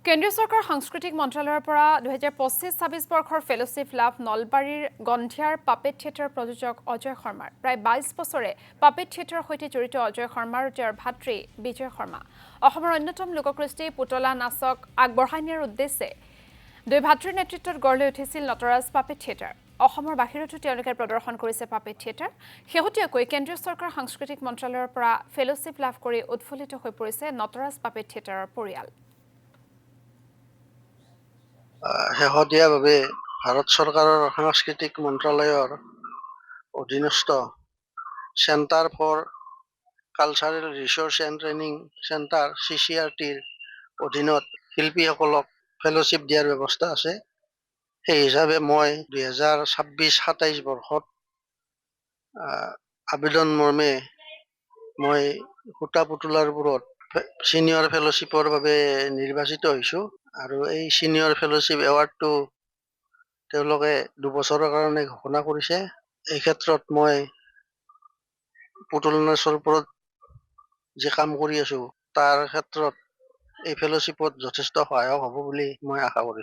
কেন্দ্ৰীয় চৰকাৰ সাংস্কৃতিক মন্ত্ৰালয়ৰ পৰা 2025-26 বৰ্ষৰ ফেলোশ্বিপ লাভ নলবাৰীৰ গন্ধিয়াৰ পাপেট থিয়েটাৰ প্ৰযোজক অজয় শৰ্মাৰ প্ৰায় 22 বছৰে পাপেট থিয়েটাৰৰ সৈতে জড়িত অজয় শৰ্মা আৰু তেওঁৰ ভাতৃ বিজয় শৰ্মা অসমৰ অন্যতম লোককৃষ্টি পুতলা নাচক আগবঢ়াই নিয়াৰ উদ্দেশ্যে দুই ভাতৃৰ নেতৃত্বত গঢ় লৈ উঠিছিল নটৰাজ পাপেট থিয়েটাৰ অসমৰ বাহিৰতো তেওঁলোকে প্ৰদৰ্শন কৰিছে পাপেট থিয়েটাৰ শেহতীয়াকৈ কেন্দ্ৰীয় চৰকাৰ সাংস্কৃতিক মন্ত্ৰালয়ৰ পৰা ফেলোশ্বিপ লাভ কৰি উৎফুল্লিত হৈ পৰিছে নটৰাজ পাপেট থিয়েটাৰৰ পৰিয়াল শেহতীয়াভাৱে ভাৰত চৰকাৰৰ সাংস্কৃতিক মন্ত্ৰালয়ৰ অধীনস্থ centre for cultural research and training centre CCRTৰ অধীনত শিল্পীসকলক ফেলোশ্বিপ দিয়াৰ ব্যৱস্থা আছে। সেই হিচাপে মই 2026-27 বৰ্ষত আবেদন মৰ্মে মই সূতা পুতলাৰবোৰত ছিনিয়ৰ ফেলোশ্বিপৰ বাবে নিৰ্বাচিত হৈছোঁ আৰু এই ছিনিয়ৰ ফেলোশ্বিপ এৱাৰ্ডটো তেওঁলোকে 2 বছৰৰ কাৰণে ঘোষণা কৰিছে। এই ক্ষেত্ৰত মই পুতলা নাচৰ ওপৰত যে কাম কৰি আছোঁ তাৰ ক্ষেত্ৰত এই ফেলোশ্বিপত যথেষ্ট সহায়ক হ'ব বুলি মই আশা কৰিছোঁ।